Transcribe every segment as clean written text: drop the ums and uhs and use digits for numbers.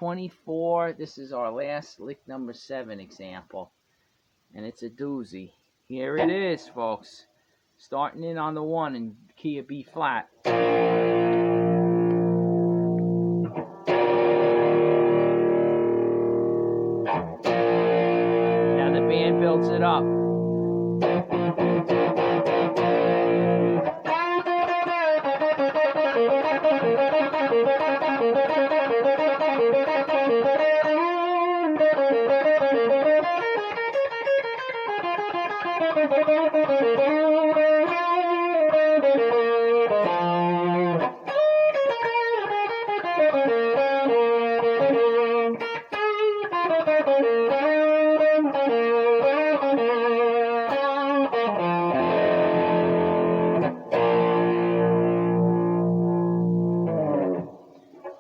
24. This is our last lick number 7 example. And it's a doozy. Here it is, folks. Starting in on the 1 in key of B flat. Now the band builds it up.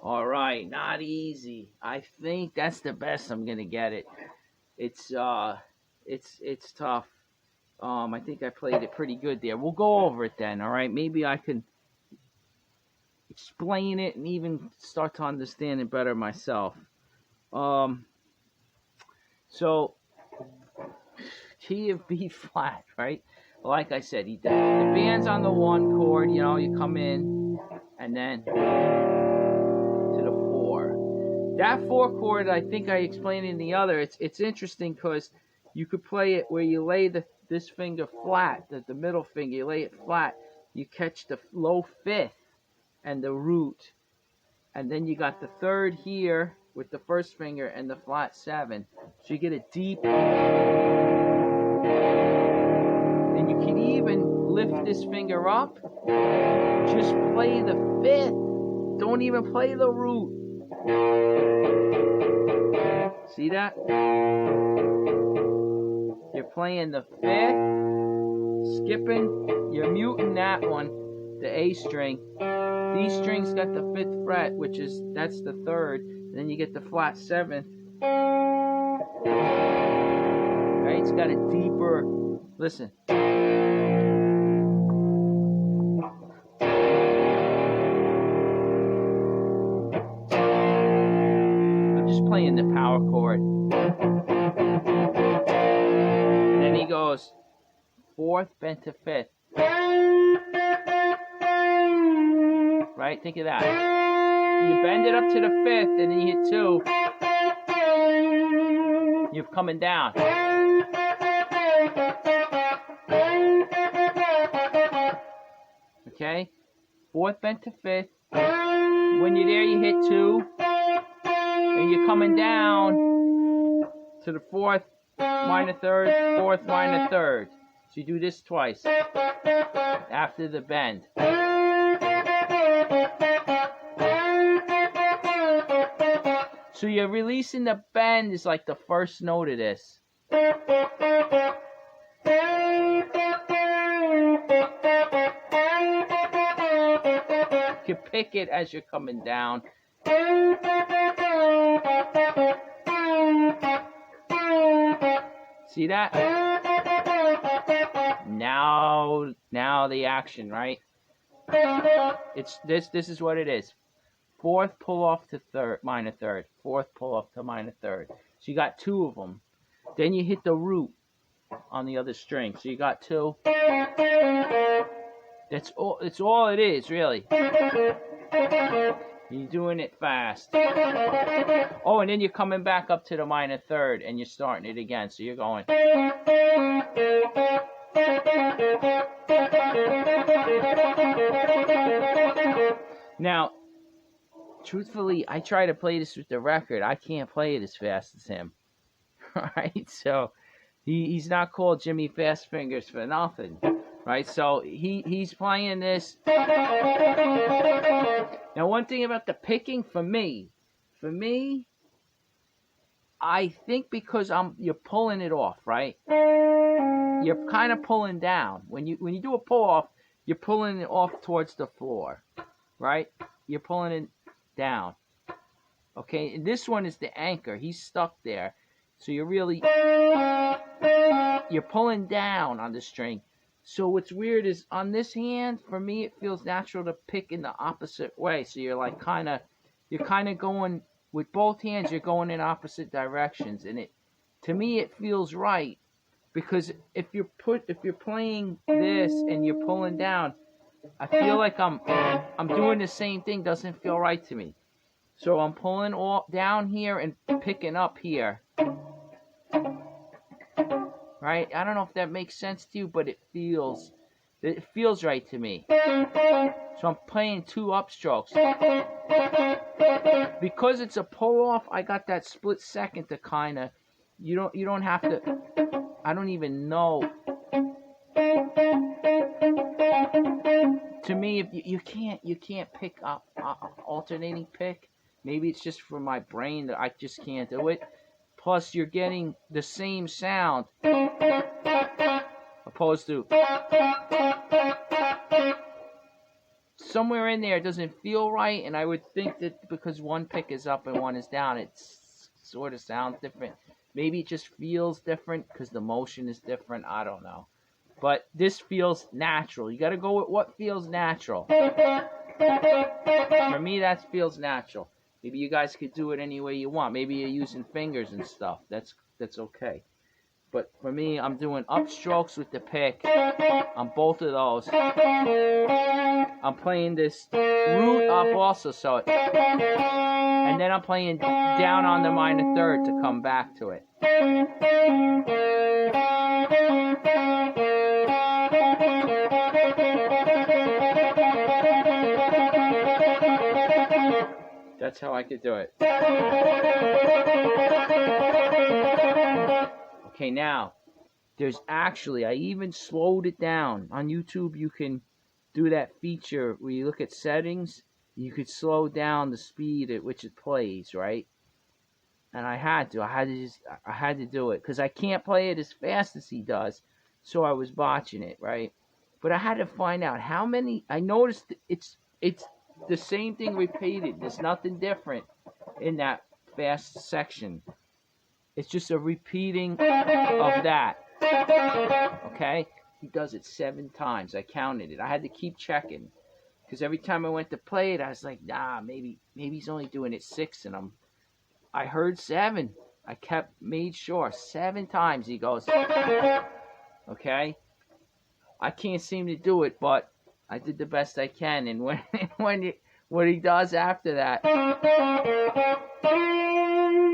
Alright, not easy. I think that's the best I'm gonna get it. It's tough. I think I played it pretty good there. We'll go over it then, alright? Maybe I can explain it and even start to understand it better myself. So key of B flat, right? Like I said, the band's on the 1 chord, you know, you come in and then to the 4. That 4 chord, I think I explained in the other, it's interesting because you could play it where you lay this finger flat, the middle finger, you lay it flat, you catch the low 5th and the root, and then you got the 3rd here with the 1st finger and the flat 7. So you get a deep. Then you can even lift this finger up. Just play the 5th. Don't even play the root. See that? You're playing the 5th, skipping, you're muting that one, the A string. These strings got the 5th fret, that's the 3rd. Then you get the flat 7th. Right? It's got a deeper, listen. I'm just playing the power chord. And then he goes 4th bent to 5th. Right? Think of that. You bend it up to the 5th, and then you hit 2. You're coming down. Okay? 4th bent to 5th. When you're there, you hit 2. And you're coming down to the 4th minor 3rd, 4th minor 3rd. So you do this twice after the bend. So you're releasing the bend is like the first note of this. You can pick it as you're coming down. See that? Now the action, right? It's this is what it is. 4th pull off to 3rd, minor 3rd. 4th pull off to minor 3rd. So you got 2 of them. Then you hit the root on the other string. So you got 2. That's all. It's all it is, really. You're doing it fast. Oh, and then you're coming back up to the minor 3rd, and you're starting it again. So you're going. Now, truthfully, I try to play this with the record. I can't play it as fast as him. Right? So he's not called Jimmy Fast Fingers for nothing. Right? So he's playing this. Now, one thing about the picking for me, I think because you're pulling it off, right? You're kind of pulling down. When you do a pull off, you're pulling it off towards the floor, right? You're pulling it down. Okay, and this one is the anchor. He's stuck there. So you're pulling down on the string. So what's weird is on this hand, for me, it feels natural to pick in the opposite way. So you're like you're kind of going with both hands you're going in opposite directions, and to me it feels right, because if you're playing this and you're pulling down, I feel like I'm doing the same thing. Doesn't feel right to me. So I'm pulling all down here and picking up here. Right? I don't know if that makes sense to you, but it feels right to me. So I'm playing 2 upstrokes. Because it's a pull off, I got that split second to kind of, you don't have to, I don't even know. To me, if you can't pick up alternating pick. Maybe it's just for my brain that I just can't do it. Plus, you're getting the same sound opposed to somewhere in there. It doesn't feel right, and I would think that because one pick is up and one is down, it sort of sounds different. Maybe it just feels different because the motion is different. I don't know. But this feels natural. You got to go with what feels natural. For me, that feels natural. Maybe you guys could do it any way you want. Maybe you're using fingers and stuff. That's okay. But for me, I'm doing upstrokes with the pick on both of those. I'm playing this root up also, so and then I'm playing down on the minor third to come back to it. That's how I could do it. Okay, now, there's actually, I even slowed it down. On YouTube, you can do that feature where you look at settings. You could slow down the speed at which it plays, right? And I had to do it, because I can't play it as fast as he does. So I was botching it, right? But I had to find out how many. I noticed it's the same thing repeated. There's nothing different in that fast section. It's just a repeating of that. Okay? He does it 7 times. I counted it. I had to keep checking, because every time I went to play it, I was like, nah, maybe he's only doing it 6, and I heard 7. I made sure 7 times he goes. Okay? I can't seem to do it, but I did the best I can, and what he does after that,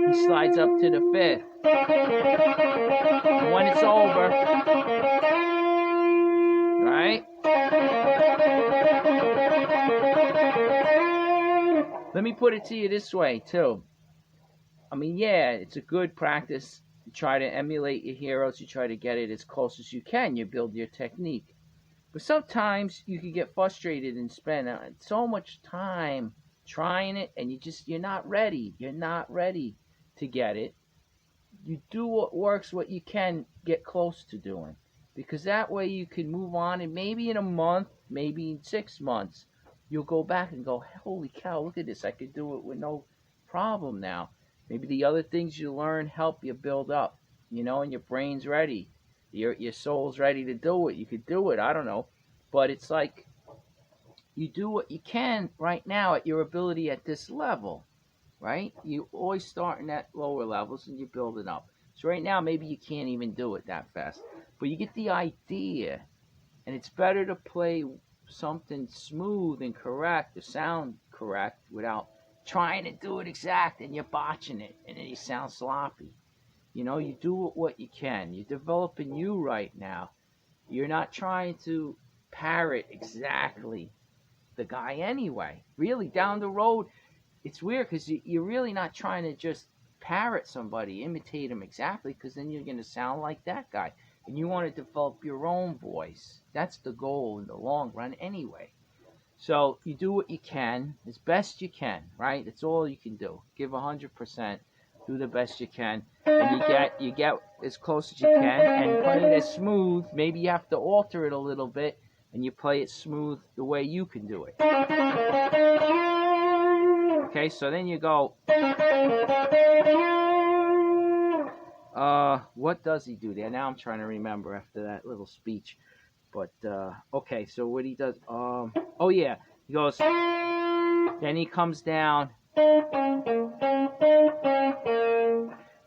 he slides up to the 5th. And when it's over, right? Let me put it to you this way, too. I mean, yeah, it's a good practice. You try to emulate your heroes. You try to get it as close as you can. You build your technique. But sometimes you can get frustrated and spend so much time trying it, and you're not ready. You're not ready to get it. You do what works, what you can get close to doing, because that way you can move on, and maybe in a month, maybe in 6 months, you'll go back and go, holy cow, look at this. I could do it with no problem now. Maybe the other things you learn help you build up, and your brain's ready. Your soul's ready to do it. You could do it. I don't know. But it's like you do what you can right now at your ability at this level, right? You always starting at lower levels and you build it up. So right now, maybe you can't even do it that fast. But you get the idea. And it's better to play something smooth and correct, to sound correct, without trying to do it exact and you're botching it and then you sound sloppy. You do what you can. You're developing you right now. You're not trying to parrot exactly the guy anyway. Really, down the road, it's weird because you're really not trying to just parrot somebody, imitate him exactly, because then you're going to sound like that guy. And you want to develop your own voice. That's the goal in the long run anyway. So you do what you can, as best you can, right? That's all you can do. Give 100%. Do the best you can, and you get as close as you can, and play it as smooth. Maybe you have to alter it a little bit, and you play it smooth the way you can do it. Okay, so then you go. What does he do there? Now I'm trying to remember after that little speech. But okay, so what he does? Oh yeah, he goes. Then he comes down.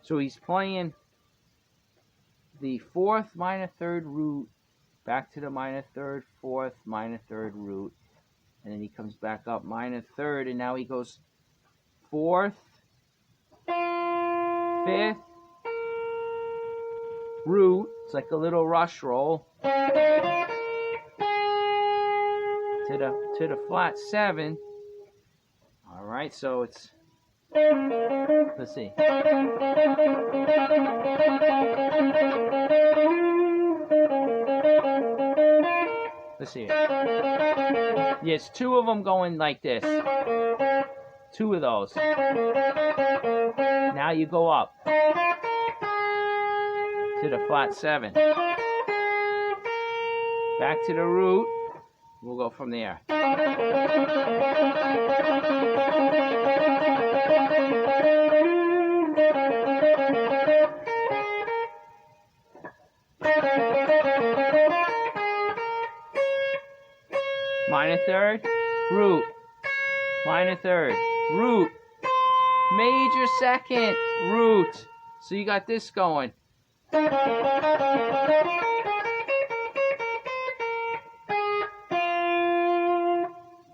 So he's playing the fourth minor third root back to the minor third, fourth minor third root, and then he comes back up minor third, and now he goes fourth, fifth, root. It's like a little rush roll to the flat 7. All right, so it's, let's see. Let's see. Yes, 2 of them going like this. 2 of those. Now you go up to the flat 7. Back to the root. We'll go from there. Minor third, root. Minor third, root. Major second, root. So you got this going.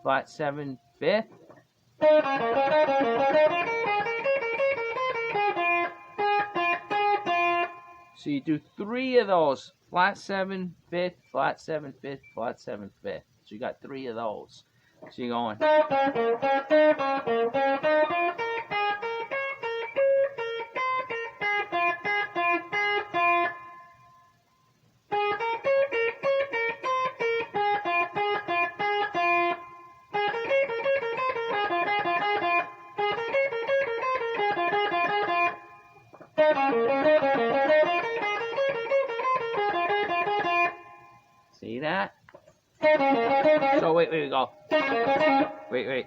Flat 7, 5th. So you do 3 of those. Flat 7, 5th, flat 7, 5th, flat 7, 5th. So you got 3 of those. So you're going. See that? So wait, we go. Wait.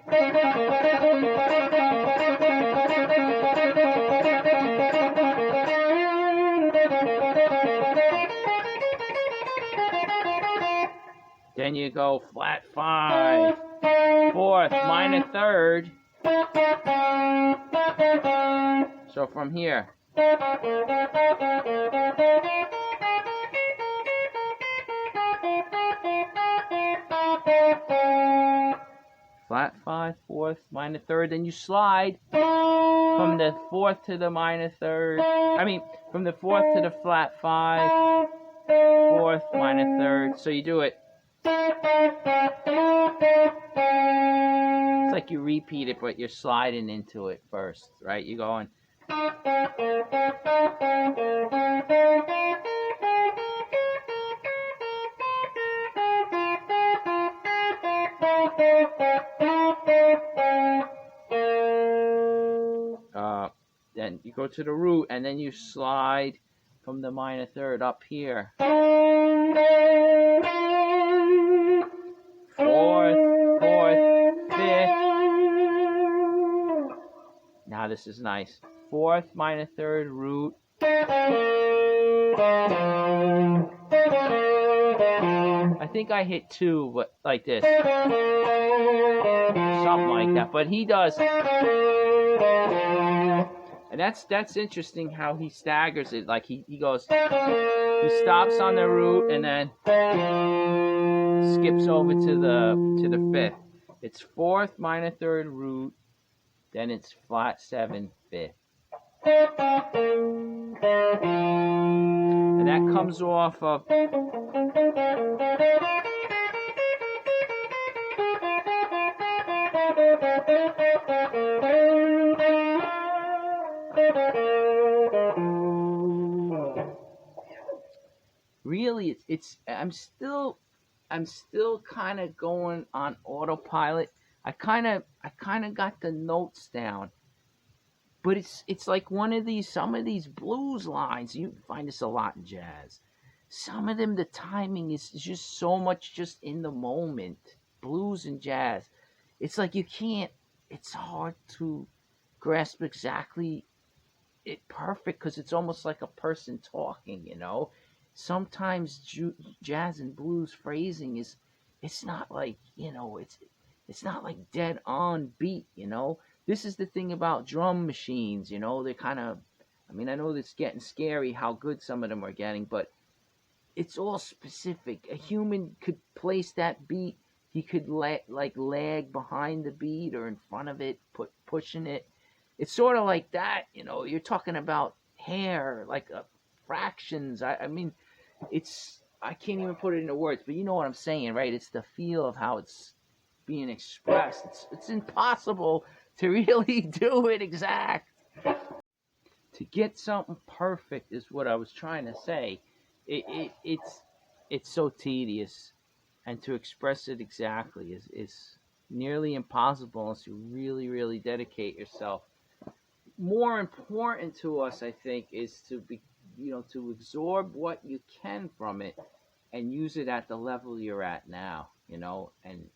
Then you go flat 5, 4th, minor third. So from here. Flat 5, 4th, minor third, then you slide from the 4th to the minor third. From the 4th to the flat 5, 4th, minor third. So you do it. It's like you repeat it, but you're sliding into it first, right? You're going. Then you go to the root, and then you slide from the minor third up here. 4th, 5th. Now this is nice. 4th, minor third, root. I think I hit 2, but like this. Something like that. But he does. And that's interesting how he staggers it. Like he goes, he stops on the root and then skips over to the 5th. It's 4th, minor third, root. Then it's flat 7, 5th. And that comes off of really I'm still kind of going on autopilot. I kind of got the notes down, but it's like some of these blues lines. You find this a lot in jazz. Some of them, the timing is just so much just in the moment. Blues and jazz, it's like you can't. It's hard to grasp exactly it perfect because it's almost like a person talking. Sometimes jazz and blues phrasing it's not like it's not like dead on beat. this is the thing about drum machines, you know, they're kind of, I mean, I know it's getting scary how good some of them are getting, but it's all specific. A human could place that beat. He could lag behind the beat or in front of it, pushing it. It's sort of like that, you know. You're talking about hair, like fractions. I mean, I can't even put it into words, but you know what I'm saying, right? It's the feel of how it's being expressed. It's impossible to really do it exact. To get something perfect is what I was trying to say. It's so tedious, and to express it exactly is nearly impossible unless you really dedicate yourself. More important to us, I think, is to be, you know, to absorb what you can from it and use it at the level you're at now, you know, and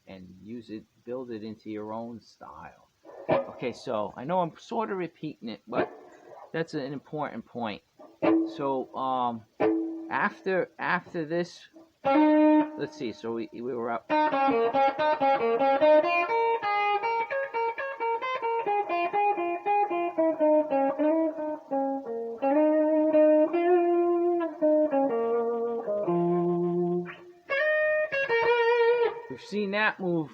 use it, build it into your own style. Okay, so I know I'm sort of repeating it, but that's an important point. So after this, let's see. So we were up. We've seen that move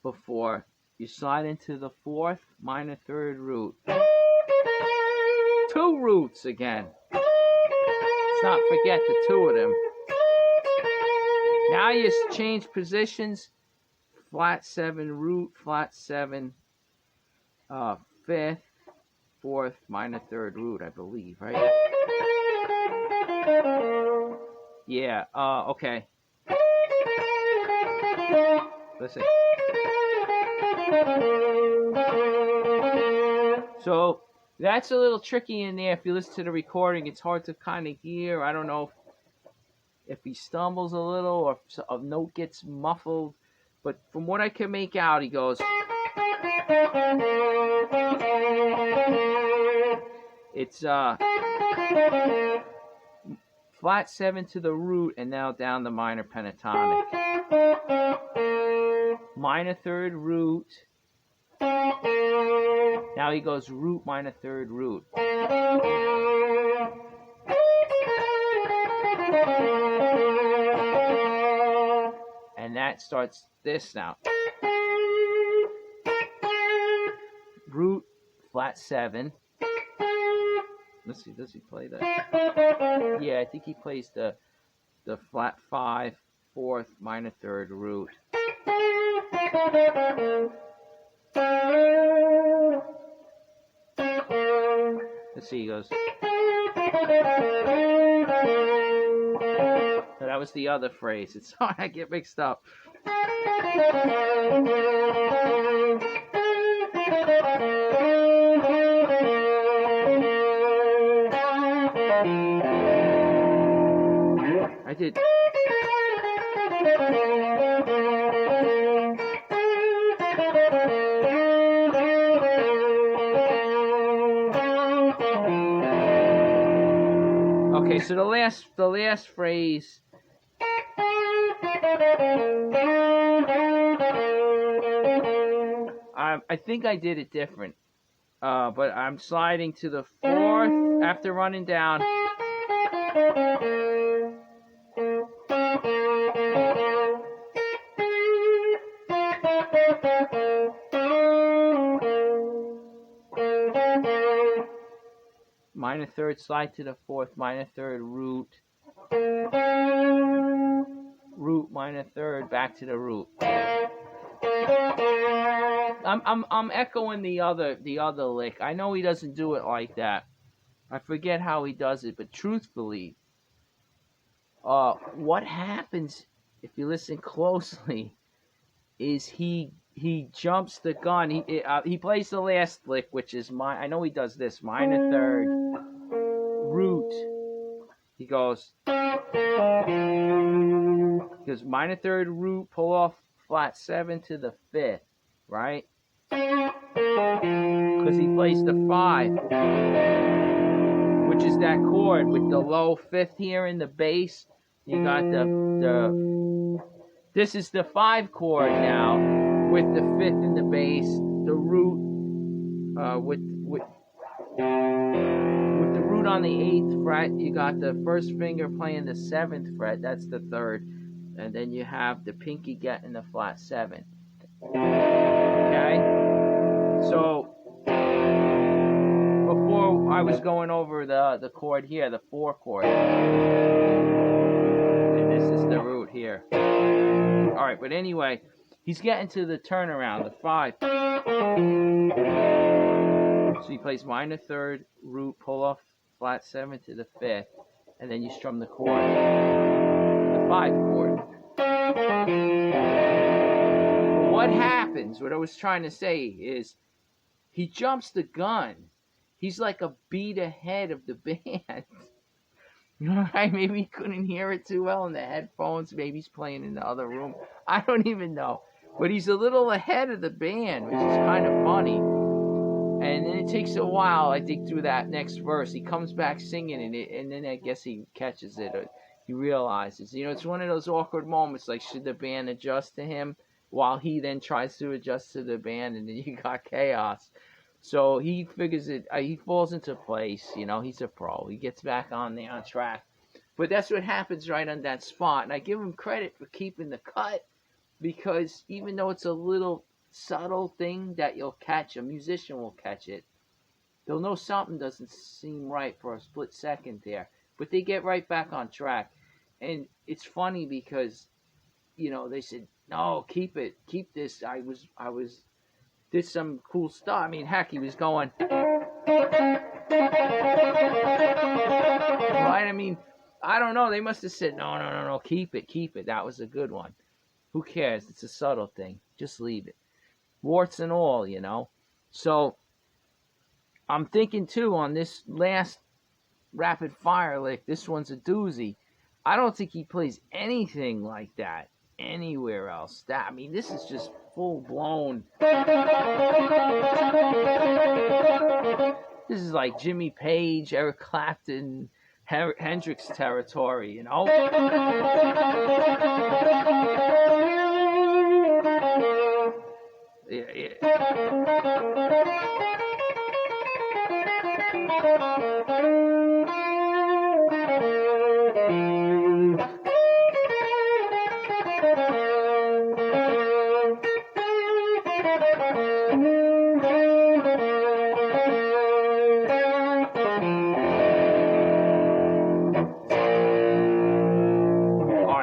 before. You slide into the fourth minor third root. Two roots again. Let's not forget the two of them. Now you change positions. Flat 7 root, flat 7 fifth, fourth, minor third root, I believe, right? Yeah, okay. Listen. So that's a little tricky in there. If you listen to the recording, it's hard to kind of hear. I don't know if he stumbles a little or if a note gets muffled. But from what I can make out, he goes. It's flat 7 to the root and now down the minor pentatonic. Minor third root. Now he goes root, minor third root. And that starts this now. Root, flat 7. Let's see, does he play that? Yeah, I think he plays the flat 5, fourth, minor third root. Let's see, he goes. So that was the other phrase. It's sorry, I get mixed up. I did. Okay, so the last phrase. I think I did it different, but I'm sliding to the fourth after running down. Minor third, slide to the fourth, minor third, root. Root, minor third, back to the root. I'm echoing the other lick. I know he doesn't do it like that. I forget how he does it, but truthfully, what happens if you listen closely is he jumps the gun. He plays the last lick, which is I know he does this minor third, root. He goes minor third, root, pull off flat 7 to the fifth, right? Because he plays the 5, which is that chord with the low fifth here in the bass. You got this is the 5 chord now with the fifth in the bass, the root, with the root on the 8th fret, you got the first finger playing the 7th fret. That's the 3rd, and then you have the pinky getting the flat 7. Okay, so before I was going over the chord here, the 4 chord, and this is the root here. All right, but anyway, he's getting to the turnaround, the 5. So he plays minor 3rd, root, pull off flat 7 to the 5th, and then you strum the chord, the 5 chord. What happens, what I was trying to say is, he jumps the gun. He's like a beat ahead of the band. Right? Maybe he couldn't hear it too well in the headphones. Maybe he's playing in the other room. I don't even know. But he's a little ahead of the band, which is kind of funny. And then it takes a while, I think, through that next verse. He comes back singing in it, and then I guess he catches it, or he realizes. You know, it's one of those awkward moments, like, should the band adjust to him while he then tries to adjust to the band, and then you got chaos. So he figures it, he falls into place, you know, he's a pro. He gets back on track. But that's what happens right on that spot. And I give him credit for keeping the cut, because even though it's a little subtle thing that you'll catch, a musician will catch it. They'll know something doesn't seem right for a split second there, but they get right back on track. And it's funny because, you know, they said, no, keep it, keep this. I was did some cool stuff. I mean, heck, he was going right. I mean, I don't know. They must have said, no, keep it. That was a good one. Who cares? It's a subtle thing. Just leave it. Warts and all, you know. So I'm thinking too on this last rapid fire lick. This one's a doozy. I don't think he plays anything like that anywhere else. I mean, this is just full blown. This is like Jimmy Page, Eric Clapton, Hendrix territory, you know. Yeah.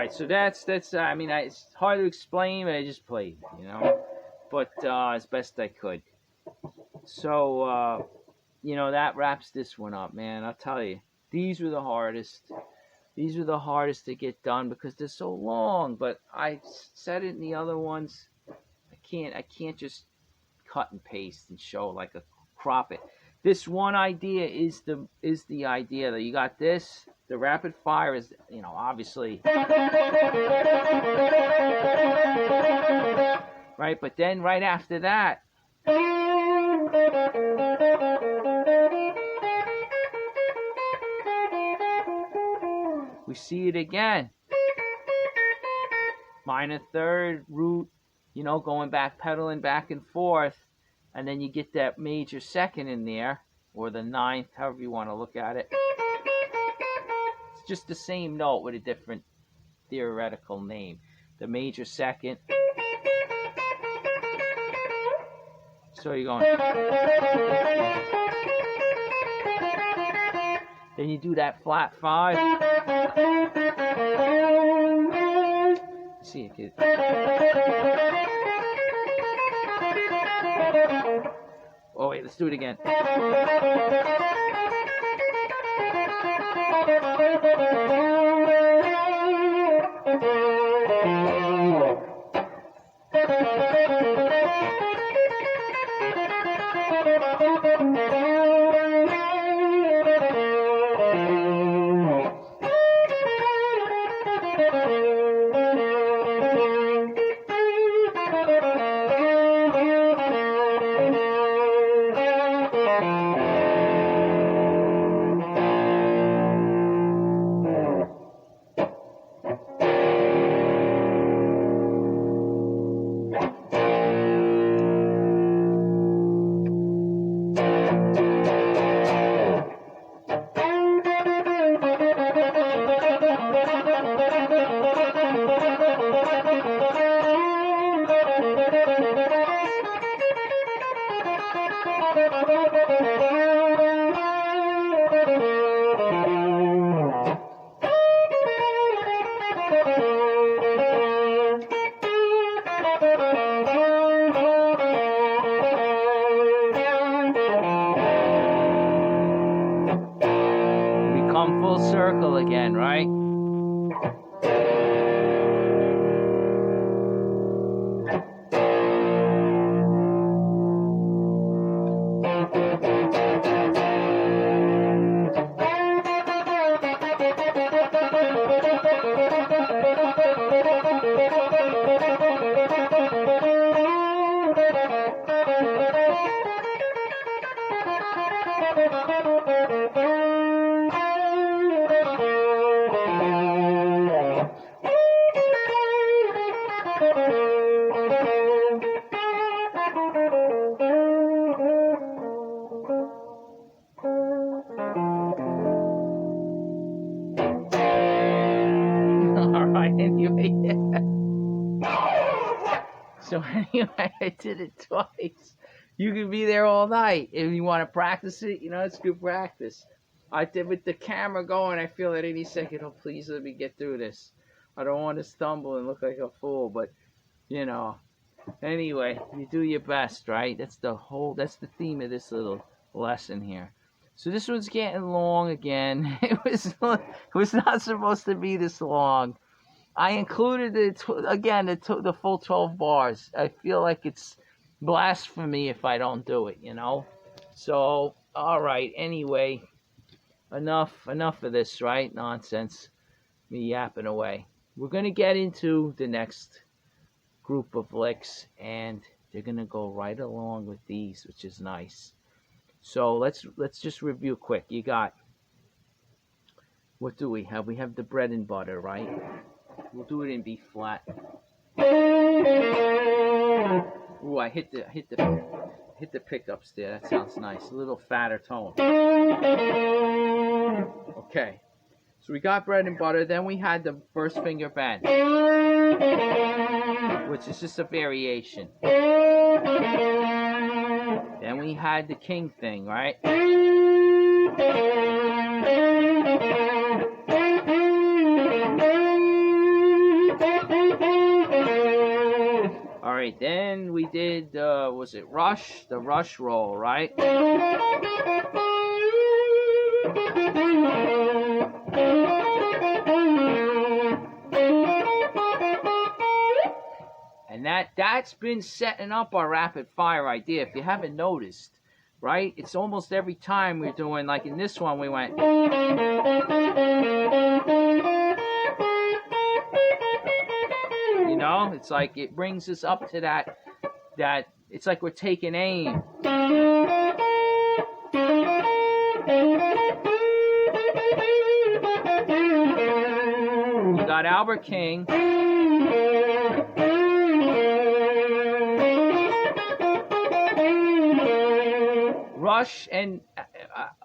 So that's I mean, it's hard to explain, but I just played, you know, but as best I could. So you know, that wraps this one up, man. I'll tell you, these were the hardest to get done because they're so long. But I said it in the other ones, I can't just cut and paste and show like a crop it. This one idea is the idea that you got this. The rapid fire is, you know, obviously, right? But then right after that, we see it again. Minor 3rd, root, you know, going back, pedaling back and forth. And then you get that major 2nd in there, or the 9th, however you want to look at it. It's just the same note with a different theoretical name. The major 2nd. So you're going. Then you do that flat 5. See it, kid. Oh wait, let's do it again. Come full circle again, right? So anyway, I did it twice. You can be there all night if you want to practice it. You know, it's good practice. I did with the camera going. I feel at any second, oh, please let me get through this. I don't want to stumble and look like a fool, but you know. Anyway, you do your best, right? That's the theme of this little lesson here. So this one's getting long again. It was not supposed to be this long. I included the full 12 bars. I feel like it's blasphemy if I don't do it, you know? So, all right, anyway, enough of this, right? Nonsense. Me yapping away. We're going to get into the next group of licks, and they're going to go right along with these, which is nice. So, let's just review quick. You got, what do we have? We have the bread and butter, right? We'll do it in B flat. Ooh, I hit the pickups there. That sounds nice. A little fatter tone. Okay. So we got bread and butter. Then we had the first finger bend, which is just a variation. Then we had the king thing, right? Alright, then we did, was it Rush? The Rush roll, right? And that's been setting up our rapid fire idea. If you haven't noticed, right? It's almost every time we're doing, like in this one, we went. You know, it's like it brings us up to that it's like we're taking aim. You got Albert King. Rush and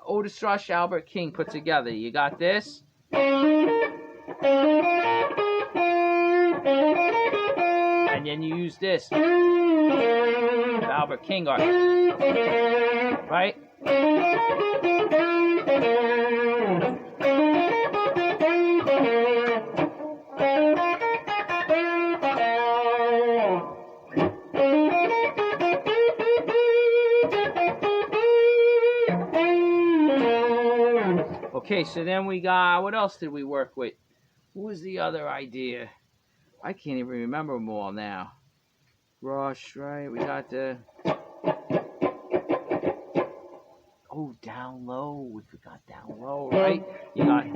Otis Rush, Albert King put together. You got this. And then you use this. Albert King art. Right? Okay, so then we got, what else did we work with? What was the other idea? I can't even remember them all now. Rush, right? We got the... Oh, down low. We forgot down low, right? You got...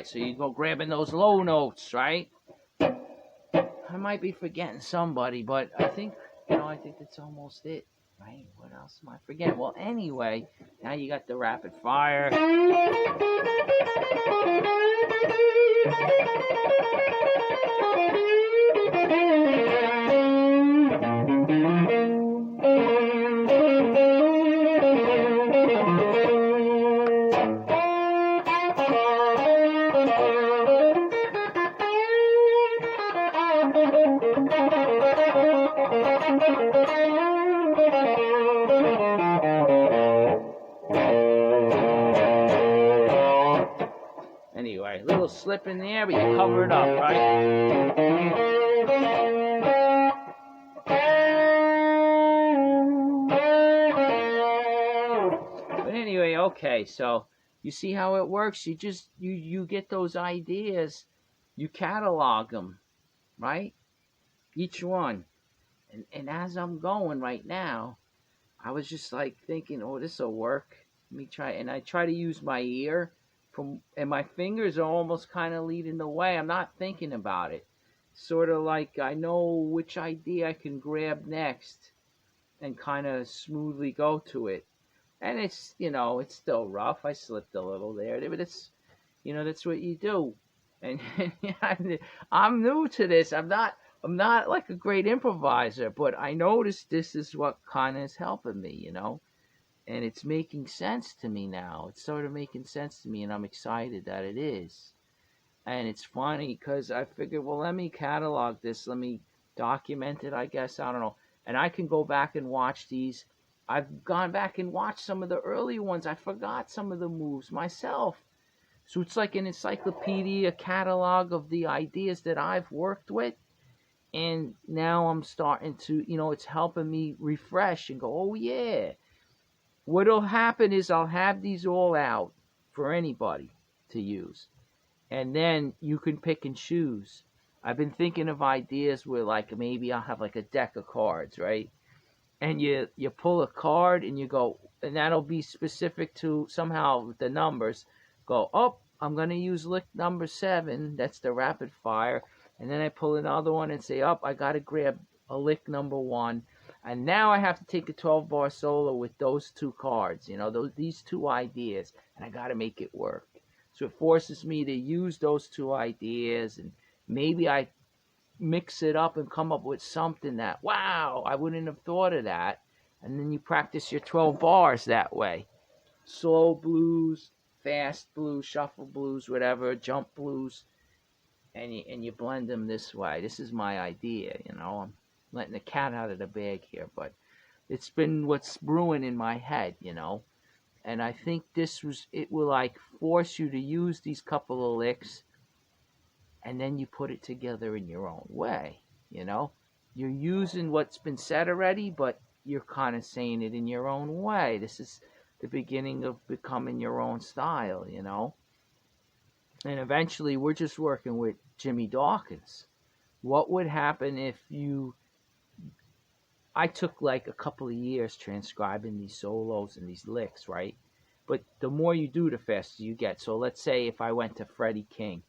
So you go grabbing those low notes, right? I might be forgetting somebody, but I think, I think that's almost it, right? What else am I forgetting? Well, anyway, now you got the rapid fire. Anyway, a little slip in there, but you cover it up, right? But anyway, okay, so you see how it works? You get those ideas, you catalog them, right? Each one. And as I'm going right now, I was just like thinking, oh, this will work. Let me try. And I try to use my ear and my fingers are almost kind of leading the way. I'm not thinking about it. Sort of like I know which idea I can grab next and kind of smoothly go to it. And it's, it's still rough. I slipped a little there, but it's, that's what you do. And I'm new to this. I'm not like a great improviser, but I noticed this is what kind of is helping me, and it's making sense to me now. It's sort of making sense to me, and I'm excited that it is. And it's funny because I figured, well, let me catalog this, let me document it, I guess. I don't know. And I can go back and watch these. I've gone back and watched some of the early ones. I forgot some of the moves myself. So it's like an encyclopedia catalog of the ideas that I've worked with. And now I'm starting to, it's helping me refresh and go, oh, yeah. What'll happen is I'll have these all out for anybody to use. And then you can pick and choose. I've been thinking of ideas where, like, maybe I'll have like a deck of cards, right? And you pull a card and you go, and that'll be specific to somehow the numbers. Go, oh, I'm going to use lick number 7. That's the rapid fire. And then I pull another one and say, oh, I got to grab a lick number 1. And now I have to take a 12-bar solo with those 2 cards, these 2 ideas. And I got to make it work. So it forces me to use those 2 ideas. And maybe I mix it up and come up with something that, wow, I wouldn't have thought of that. And then you practice your 12 bars that way. Slow blues, fast blues, shuffle blues, whatever, jump blues. And you blend them this way. This is my idea, I'm letting the cat out of the bag here, but it's been what's brewing in my head, And I think it will like force you to use these couple of licks, and then you put it together in your own way, You're using what's been said already, but you're kind of saying it in your own way. This is the beginning of becoming your own style, And eventually we're just working with Jimmy Dawkins. What would happen if I took like a couple of years transcribing these solos and these licks, right? But the more you do, the faster you get. So let's say if I went to Freddie King,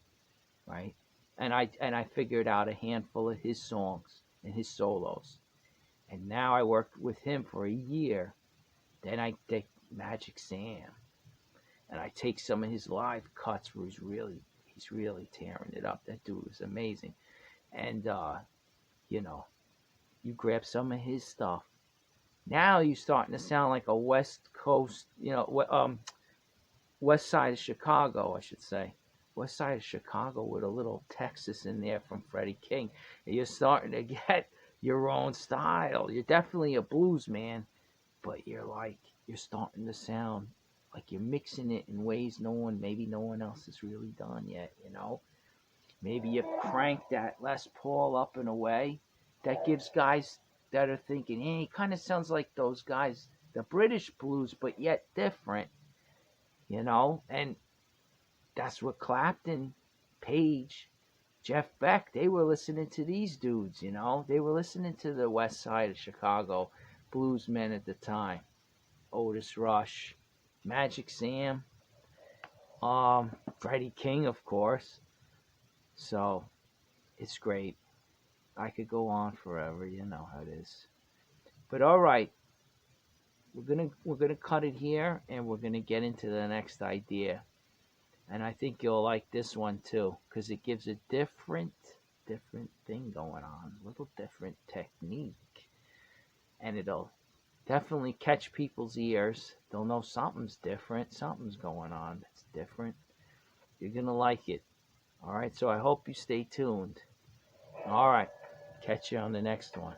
right? And I figured out a handful of his songs and his solos. And now I worked with him for a year. Then I take Magic Sam. And I take some of his live cuts where he's really tearing it up. That dude is amazing. And, you grab some of his stuff. Now you're starting to sound like a West Coast, West Side of Chicago, I should say. West Side of Chicago with a little Texas in there from Freddie King. And you're starting to get your own style. You're definitely a blues man, but you're starting to sound like you're mixing it in ways maybe no one else has really done yet, Maybe you crank that Les Paul up in a way that gives guys that are thinking, hey, he kind of sounds like those guys, the British blues, but yet different, And that's what Clapton, Page, Jeff Beck, they were listening to these dudes, They were listening to the West Side of Chicago bluesmen at the time. Otis Rush, Magic Sam. Freddie King, of course. So it's great. I could go on forever. You know how it is. But all right, we're gonna cut it here, and we're gonna get into the next idea. And I think you'll like this one too, because it gives a different thing going on, a little different technique, and it'll definitely catch people's ears. They'll know something's different, something's going on that's different. You're gonna like it. All right, so I hope you stay tuned. All right, catch you on the next one.